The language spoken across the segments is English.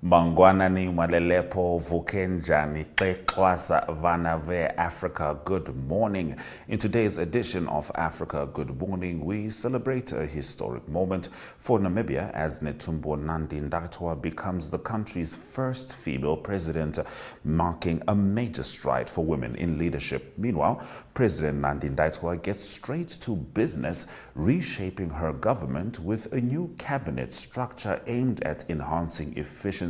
Mangwanani Malelepo Vukenjani Xexwasa Vanave Africa. Good morning. In today's edition of Africa Good Morning, we celebrate a historic moment for Namibia as Netumbo Nandi-Ndaitwah becomes the country's first female president, marking a major stride for women in leadership. Meanwhile, President Nandi-Ndaitwah gets straight to business, reshaping her government with a new cabinet structure aimed at enhancing efficiency.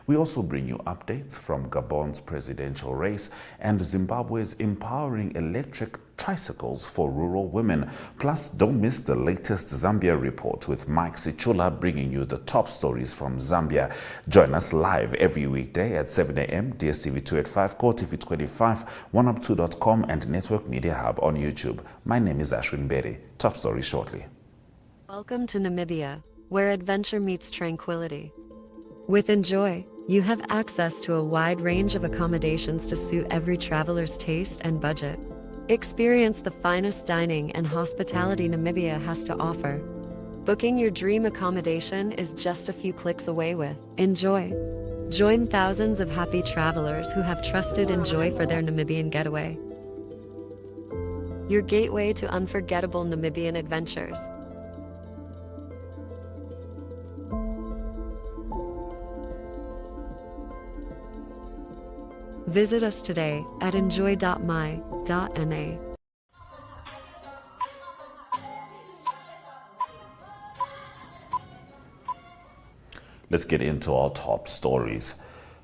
We also bring you updates from Gabon's presidential race and Zimbabwe's empowering electric tricycles for rural women. Plus, don't miss the latest Zambia Report with Mike Sichula bringing you the top stories from Zambia. Join us live every weekday at 7 a.m. DSTV 285, GOTV 25, 1up2.com and Network Media Hub on YouTube. My name is Ashwin Berry. Top story shortly. Welcome to Namibia, where adventure meets tranquility. With Enjoy, you have access to a wide range of accommodations to suit every traveler's taste and budget. Experience the finest dining and hospitality Namibia has to offer. Booking your dream accommodation is just a few clicks away with Enjoy. Join thousands of happy travelers who have trusted Enjoy for their Namibian getaway. Your gateway to unforgettable Namibian adventures. Visit us today at enjoy.my.na. Let's get into our top stories.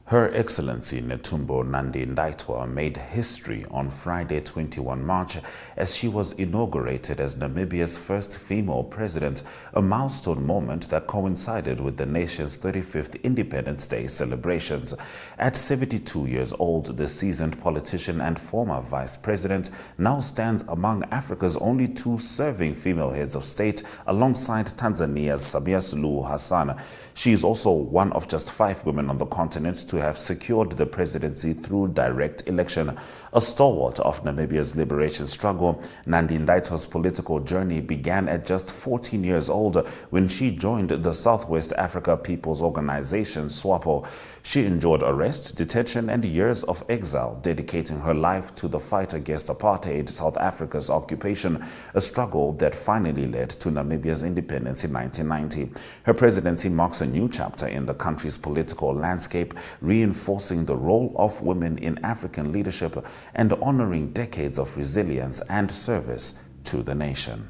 Her Excellency Netumbo Nandi-Ndaitwah made history on Friday, 21 March, as she was inaugurated as Namibia's first female president, a milestone moment that coincided with the nation's 35th Independence Day celebrations. At 72 years old, the seasoned politician and former vice president now stands among Africa's only two serving female heads of state, alongside Tanzania's Samia Suluhu Hassan. She is also one of just 5 women on the continent to have secured the presidency through direct election. A stalwart of Namibia's liberation struggle, Nandi-Ndaitwah's political journey began at just 14 years old when she joined the Southwest Africa People's Organization, SWAPO. She endured arrest, detention, and years of exile, dedicating her life to the fight against apartheid, South Africa's occupation, a struggle that finally led to Namibia's independence in 1990. Her presidency marks a new chapter in the country's political landscape, reinforcing the role of women in African leadership and honoring decades of resilience and service to the nation.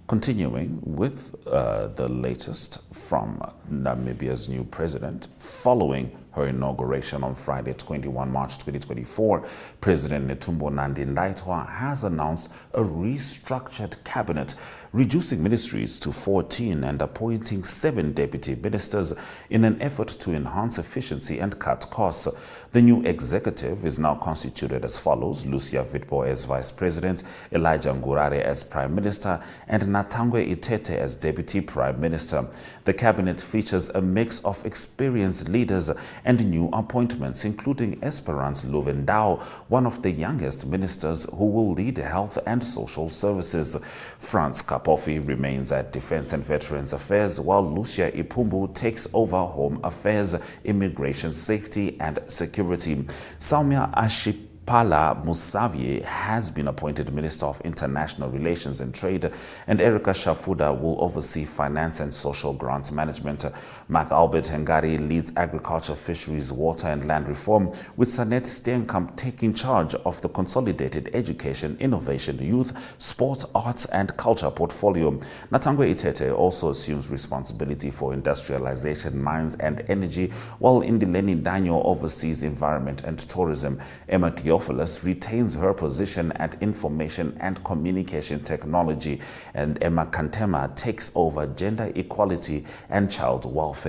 Continuing with the latest from Namibia's new president, following her inauguration on Friday, 21 March 2024, President Netumbo Nandi-Ndaitwah has announced a restructured cabinet, reducing ministries to 14 and appointing 7 deputy ministers in an effort to enhance efficiency and cut costs. The new executive is now constituted as follows: Lucia Witbooi as vice president, Elijah Ngurare as prime minister, and Natangwe Itete as deputy prime minister. The cabinet features a mix of experienced leaders and new appointments, including Esperance Luvendao, one of the youngest ministers who will lead health and social services. Franz Kapofi remains at Defense and Veterans Affairs, while Lucia Witbooi takes over Home Affairs, Immigration, Safety and Security. Saumya Ashipala Musavye has been appointed Minister of International Relations and Trade, and Erica Shafuda will oversee Finance and Social Grants Management. Mark Albert Ngurare leads Agriculture, Fisheries, Water and Land Reform, with Sanet Steenkamp taking charge of the Consolidated Education, Innovation, Youth, Sport, Arts and Culture portfolio. Natangwe Itete also assumes responsibility for industrialization, mines and energy, while Indileni Daniel oversees environment and tourism. Emma Theophilus retains her position at Information and Communication Technology, and Emma Kantema takes over Gender Equality and Child Welfare.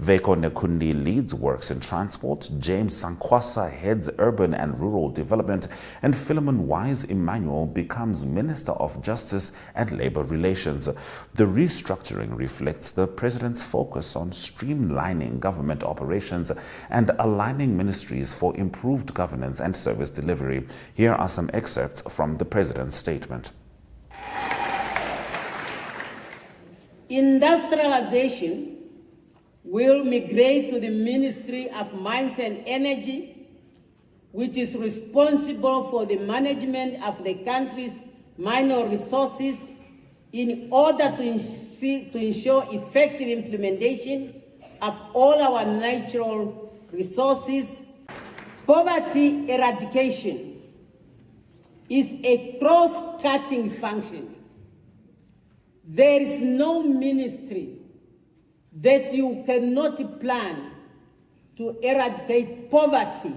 Veko Nekundi leads Works and Transport, James Sankwasa heads Urban and Rural Development, and Philemon Wise Emmanuel becomes Minister of Justice and Labor Relations. The restructuring reflects the President's focus on streamlining government operations and aligning ministries for improved governance and service delivery. Here are some excerpts from the President's statement. Industrialization will migrate to the Ministry of Mines and Energy, which is responsible for the management of the country's mineral resources in order to ensure effective implementation of all our natural resources. Poverty eradication is a cross-cutting function. There is no ministry that you cannot plan to eradicate poverty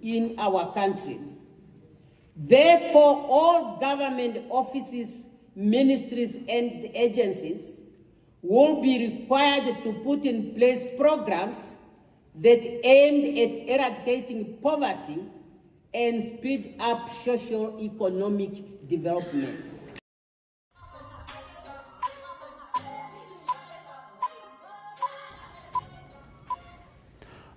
in our country. Therefore, all government offices, ministries, and agencies will be required to put in place programs that aimed at eradicating poverty and speed up socio-economic development.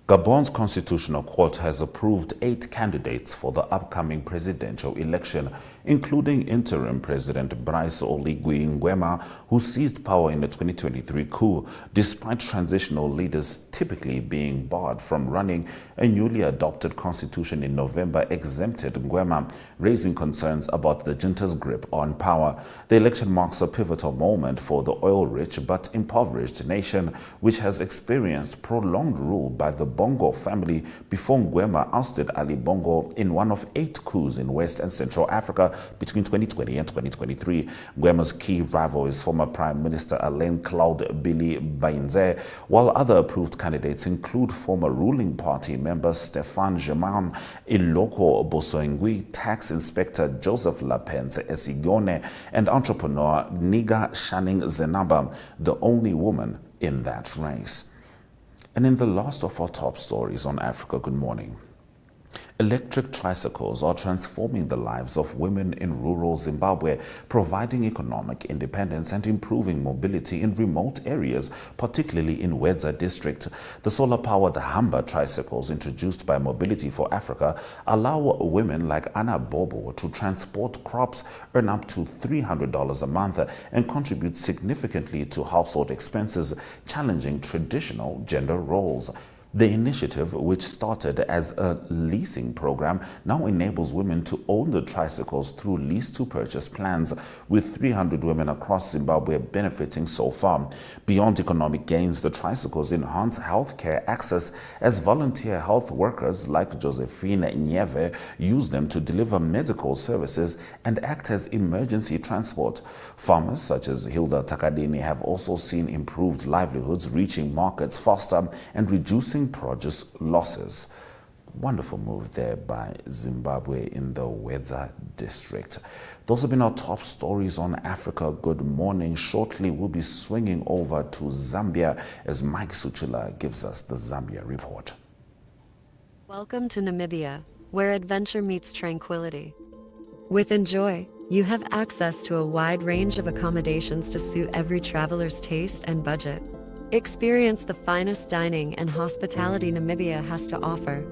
Gabon's Constitutional Court has approved 8 candidates for the upcoming presidential election, including interim President Brice Oligui Nguema, who seized power in the 2023 coup, despite transitional leaders typically being barred from running. A newly adopted constitution in November exempted Nguema, raising concerns about the junta's grip on power. The election marks a pivotal moment for the oil-rich but impoverished nation, which has experienced prolonged rule by the Bongo family before Nguema ousted Ali Bongo in one of 8 coups in West and Central Africa between 2020 and 2023. Nguema's key rival is former Prime Minister Alain Claude Billy Bainze, while other approved candidates include former ruling party member Stéphane Germain, Iloko Bosoingui, tax inspector Joseph Lapence Esigone, and entrepreneur Niga Shanning Zenaba, the only woman in that race. And in the last of our top stories on Africa Good Morning, electric tricycles are transforming the lives of women in rural Zimbabwe, providing economic independence and improving mobility in remote areas, particularly in Wedza district. The solar-powered Hamba tricycles introduced by Mobility for Africa allow women like Anna Bobo to transport crops, earn up to $300 a month, and contribute significantly to household expenses, challenging traditional gender roles. The initiative, which started as a leasing program, now enables women to own the tricycles through lease-to-purchase plans, with 300 women across Zimbabwe benefiting so far. Beyond economic gains, the tricycles enhance healthcare access as volunteer health workers like Josephine Nyeve use them to deliver medical services and act as emergency transport. Farmers such as Hilda Takadini have also seen improved livelihoods, reaching markets faster and reducing produce losses. Wonderful move there by Zimbabwe in the Wedza district. Those have been our top stories on Africa Good Morning. Shortly, we'll be swinging over to Zambia as Mike Sichula gives us the Zambia Report. Welcome to Namibia, where adventure meets tranquility. With Enjoy, you have access to a wide range of accommodations to suit every traveler's taste and budget. Experience the finest dining and hospitality Namibia has to offer.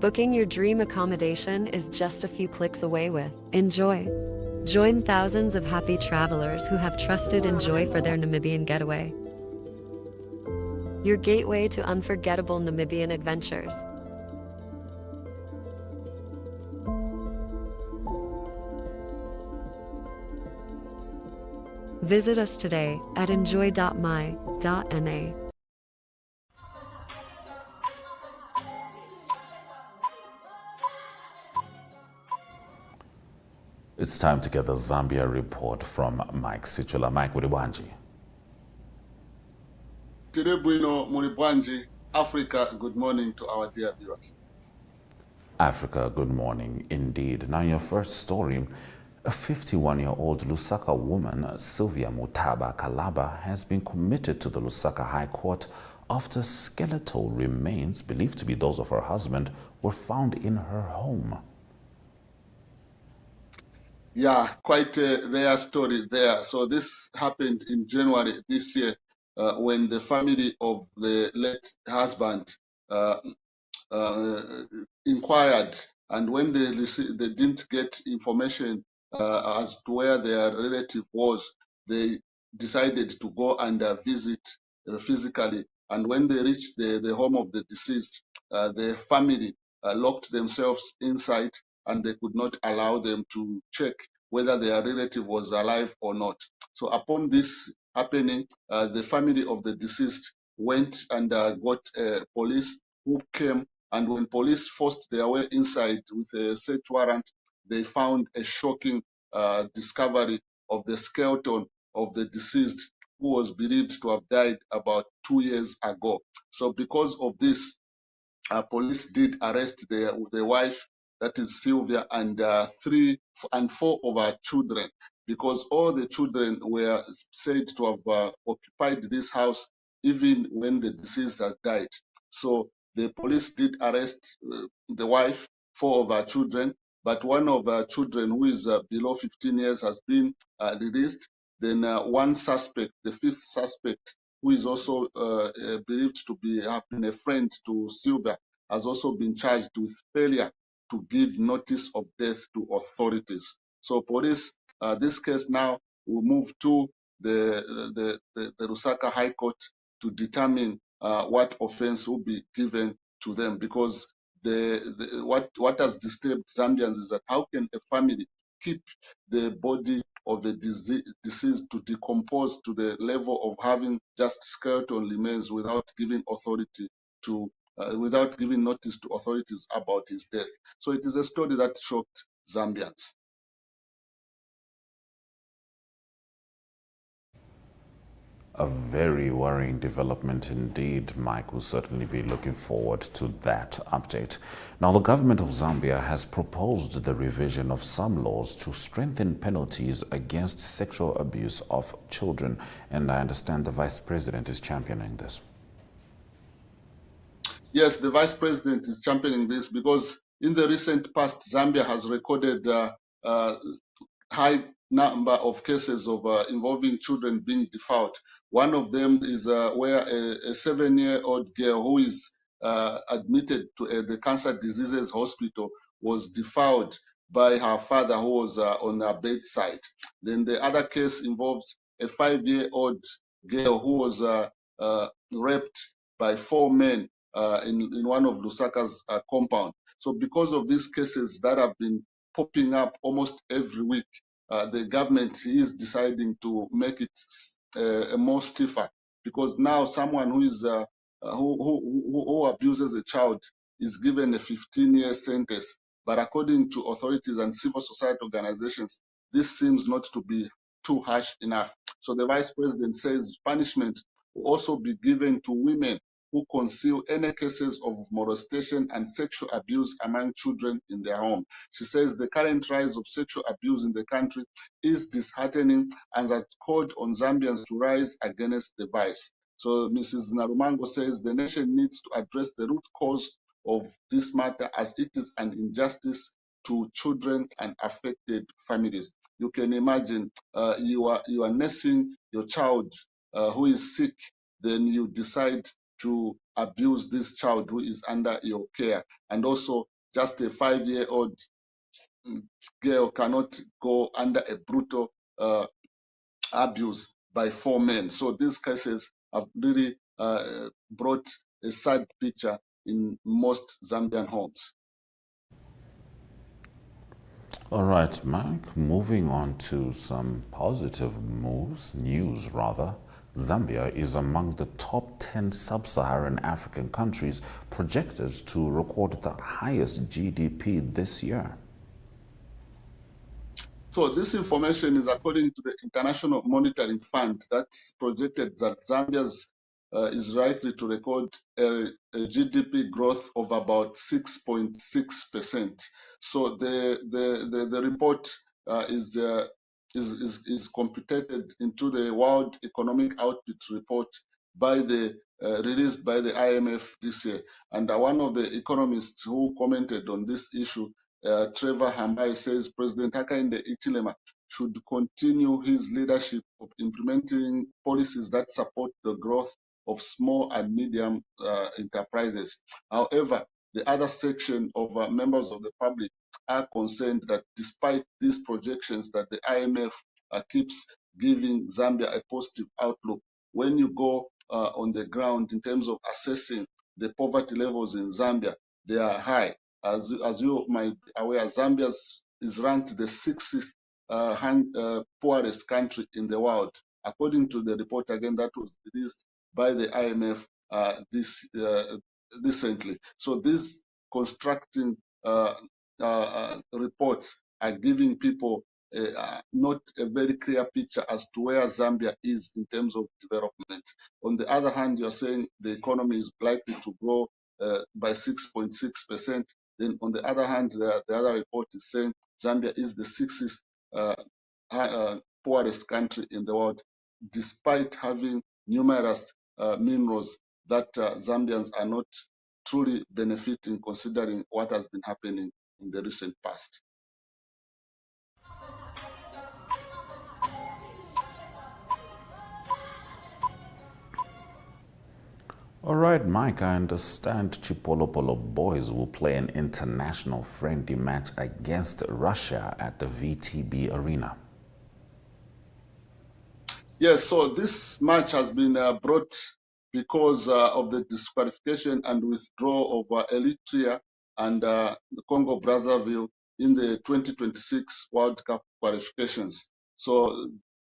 Booking your dream accommodation is just a few clicks away with Enjoy. Join thousands of happy travelers who have trusted Enjoy for their Namibian getaway. Your gateway to unforgettable Namibian adventures. Visit us today at enjoy.my.na. It's time to get the Zambia Report from Mike Sichula. Mike Witbooi. Bueno, Muribwanji, Africa, good morning to our dear viewers. Africa, good morning indeed. Now, in your first story, a 51-year-old Lusaka woman, Sylvia Mutaba Kalaba, has been committed to the Lusaka High Court after skeletal remains, believed to be those of her husband, were found in her home. Yeah, quite a rare story there. So this happened in January this year when the family of the late husband inquired, and when they didn't get information as to where their relative was, they decided to go and visit physically And when they reached the home of the deceased, the family locked themselves inside, and they could not allow them to check whether their relative was alive or not. So upon this happening, the family of the deceased went and got police who came, and when police forced their way inside with a search warrant, they found a shocking discovery of the skeleton of the deceased, who was believed to have died about 2 years ago. So because of this, police did arrest the wife, that is Sylvia, and 3 and 4 of her children, because all the children were said to have occupied this house even when the deceased had died. So the police did arrest the wife, 4 of her children, but one of her children, who is below 15 years, has been released. Then one suspect, the 5th suspect, who is also believed to have been a friend to Sylvia, has also been charged with failure to give notice of death to authorities. So police, this case now will move to the Lusaka High Court to determine what offense will be given to them, because what has disturbed Zambians is that how can a family keep the body of the deceased to decompose to the level of having just skeleton remains without giving authority to without giving notice to authorities about his death. So it is a story that shocked Zambians. A very worrying development indeed. Mike will certainly be looking forward to that update. Now, the government of Zambia has proposed the revision of some laws to strengthen penalties against sexual abuse of children. And I understand the Vice President is championing this. Yes, the Vice President is championing this because in the recent past, Zambia has recorded high number of cases of involving children being defiled. One of them is where a 7-year-old girl who is admitted to the cancer diseases hospital was defiled by her father, who was on her bedside. Then the other case involves a 5-year-old girl who was raped by 4 men in one of Lusaka's compound. So because of these cases that have been popping up almost every week, the government is deciding to make it more stiffer, because now someone who is who abuses a child is given a 15-year sentence. But according to authorities and civil society organizations, this seems not to be too harsh enough. So the Vice President says punishment will also be given to women who conceal any cases of molestation and sexual abuse among children in their home. She says the current rise of sexual abuse in the country is disheartening and has called on Zambians to rise against the vice. So Mrs. Narumango says the nation needs to address the root cause of this matter, as it is an injustice to children and affected families. You can imagine you are nursing your child who is sick, then you decide to abuse this child who is under your care. And also, just a 5-year-old girl cannot go under a brutal abuse by 4 men. So these cases have really brought a sad picture in most Zambian homes. All right, Mike, moving on to some positive news rather. Zambia is among the top 10 sub-Saharan African countries projected to record the highest GDP this year. So this information is according to the International Monetary Fund that's projected that Zambia's is likely to record a GDP growth of about 6.6%. So the report is computed into the World Economic Output report released by the IMF this year. And one of the economists who commented on this issue, Trevor Hambai, says President Hakainde Hichilema should continue his leadership of implementing policies that support the growth of small and medium enterprises. However, the other section of members of the public are concerned that despite these projections that the IMF keeps giving Zambia a positive outlook, when you go on the ground in terms of assessing the poverty levels in Zambia, they are high. As you might be aware, Zambia is ranked the 60th poorest country in the world, according to the report again that was released by the IMF recently. So these constructing reports are giving people not a very clear picture as to where Zambia is in terms of development. On the other hand, you're saying the economy is likely to grow by 6.6%. Then on the other hand, the other report is saying Zambia is the 60th poorest country in the world, despite having numerous minerals that Zambians are not truly benefiting, considering what has been happening in the recent past. All right, Mike, I understand Chipolopolo boys will play an international friendly match against Russia at the VTB Arena. Yes, so this match has been brought because of the disqualification and withdrawal of Eritrea and the Congo Brazzaville in the 2026 World Cup qualifications. So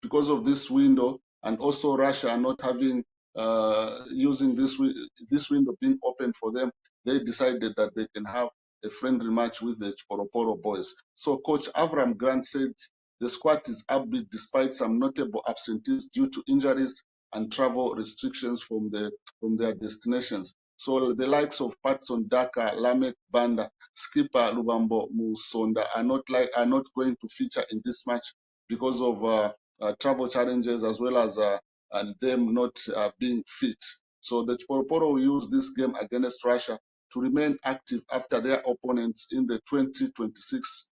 because of this window, and also Russia not having using this window being open for them, they decided that they can have a friendly match with the Chipolopolo boys. So Coach Avram Grant said the squad is upbeat despite some notable absentees due to injuries and travel restrictions from their destinations. So the likes of Patson Daka, Lamek Banda, skipper Lubambo Musonda are not going to feature in this match because of travel challenges as well as and them not being fit. So the Chipolopolo will use this game against Russia to remain active after their opponents in the 2026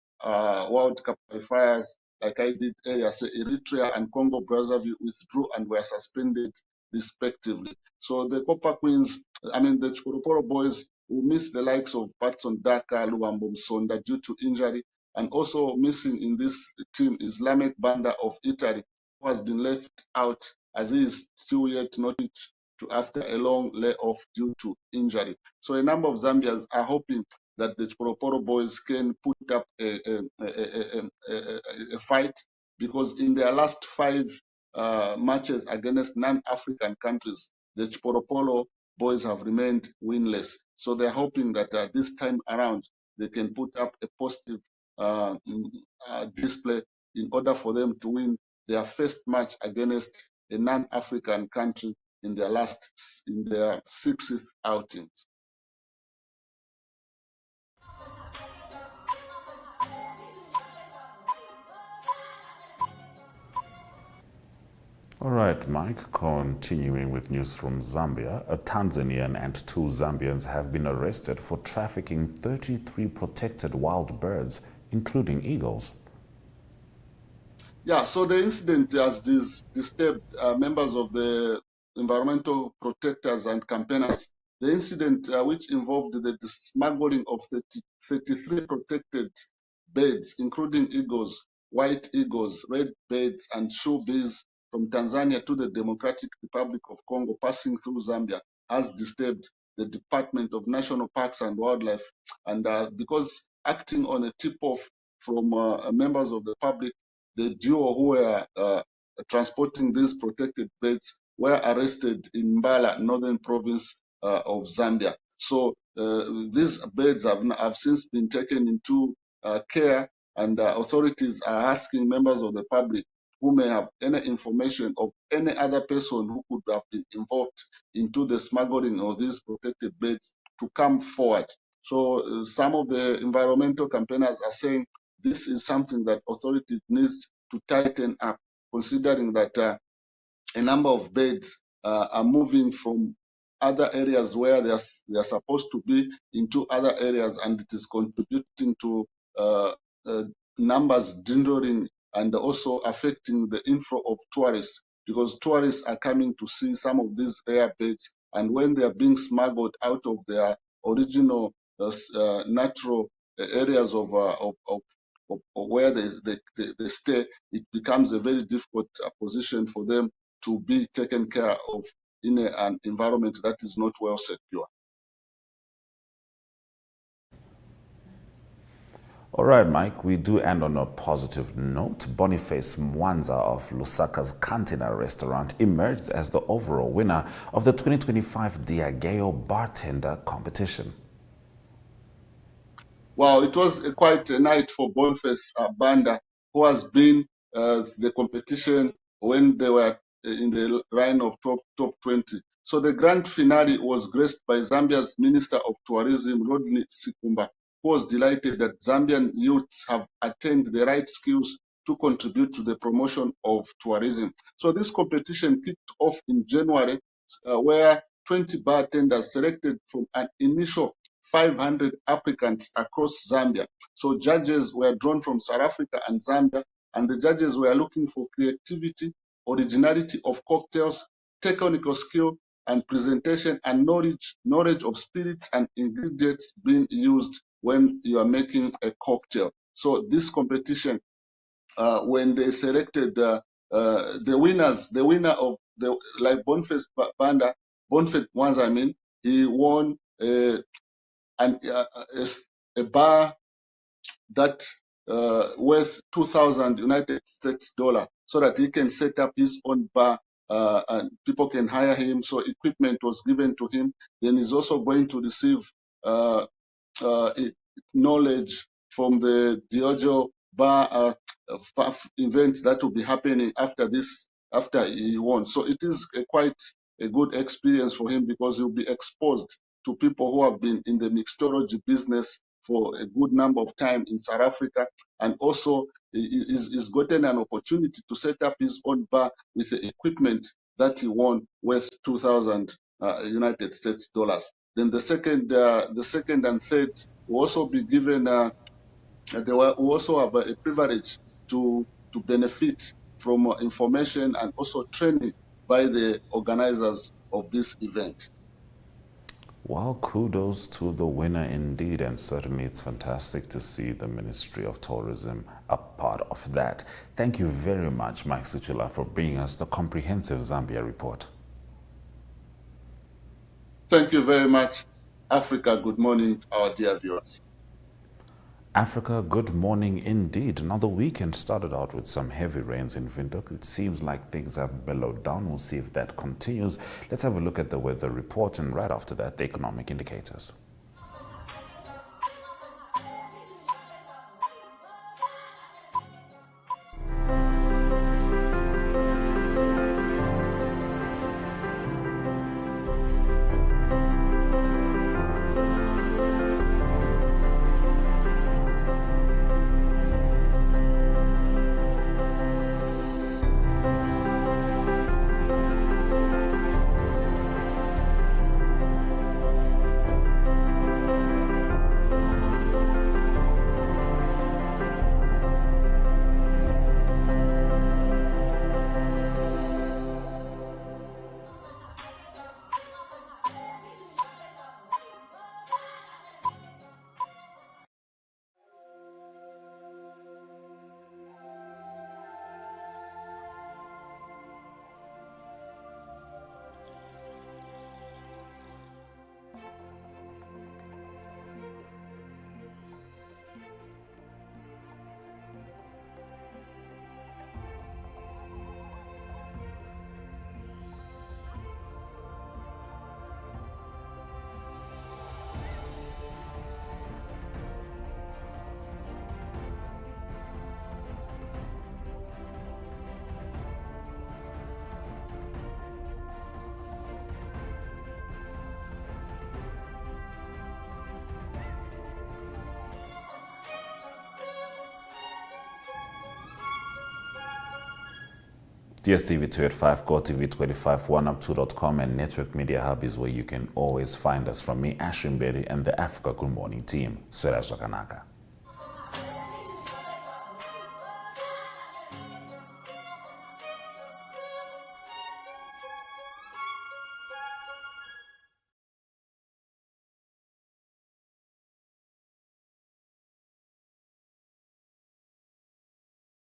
World Cup qualifiers. Like I did earlier, say Eritrea and Congo Brazzaville withdrew and were suspended respectively. So the Copper Queens, the Chipolopolo boys will miss the likes of Patson Daka, Luambo Msonda due to injury. And also missing in this team is Lamek Banda of Italy, who has been left out as he is still yet not fit to after a long layoff due to injury. So a number of Zambians are hoping that the Chipolopolo boys can put up a fight, because in their last 5 matches against non-African countries, the Chipolopolo boys have remained winless. So they're hoping that this time around they can put up a positive display in order for them to win their first match against a non-African country in their 60th outings. All right, Mike, continuing with news from Zambia, a Tanzanian and 2 Zambians have been arrested for trafficking 33 protected wild birds, including eagles. Yeah, so the incident has disturbed members of the environmental protectors and campaigners. The incident, which involved the smuggling of 33 protected birds, including eagles, white eagles, red birds, and shoebies from Tanzania to the Democratic Republic of Congo, passing through Zambia, has disturbed the Department of National Parks and Wildlife. And because acting on a tip-off from members of the public, the duo who were transporting these protected birds were arrested in Mbala, northern province of Zambia. So these birds have since been taken into care, and authorities are asking members of the public who may have any information of any other person who could have been involved into the smuggling of these protected birds to come forward. So some of the environmental campaigners are saying this is something that authorities needs to tighten up, considering that a number of birds are moving from other areas where they are supposed to be into other areas, and it is contributing to numbers dwindling and also affecting the inflow of tourists, because tourists are coming to see some of these rare birds, and when they are being smuggled out of their original natural areas of where they stay, it becomes a very difficult position for them to be taken care of in an environment that is not well secure. All right, Mike, we do end on a positive note. Boniface Mwanza of Lusaka's Cantina restaurant emerged as the overall winner of the 2025 Diageo Bartender Competition. Wow, it was quite a night for Boniface Banda, who has been the competition when they were in the line of top 20. So the grand finale was graced by Zambia's Minister of Tourism, Rodney Sikumba, who was delighted that Zambian youths have attained the right skills to contribute to the promotion of tourism. So this competition kicked off in January, where 20 bartenders selected from an initial 500 applicants across Zambia. So judges were drawn from South Africa and Zambia, and the judges were looking for creativity, originality of cocktails, technical skill and presentation, and knowledge of spirits and ingredients being used when you are making a cocktail. So this competition, when they selected the winners, the winner of like Boniface Banda, Boniface Mwanza, I mean, he won a bar that worth 2,000 United States dollar, so that he can set up his own bar and people can hire him. So equipment was given to him. Then he's also going to receive knowledge from the Diageo bar events that will be happening after he won. So it is quite a good experience for him, because he'll be exposed to people who have been in the mixology business for a good number of time in South Africa, and also he's gotten an opportunity to set up his own bar with the equipment that he won worth 2,000 United States dollars. Then the second and third will also be given. They will also have a privilege to benefit from information and also training by the organizers of this event. Well, kudos to the winner indeed, and certainly it's fantastic to see the Ministry of Tourism a part of that. Thank you very much, Mike Sichula, for bringing us the comprehensive Zambia report. Thank you very much, Africa. Good morning, our dear viewers. Africa, good morning indeed. Now, the weekend started out with some heavy rains in Windhoek. It seems like things have mellowed down. We'll see if that continues. Let's have a look at the weather report, and right after that, the economic indicators. DSTV 285, GOTV 25, 1up2.com, and Network Media Hub is where you can always find us. From me, Ashwin Bedi, and the Africa Good Morning team. Swera Jakanaka.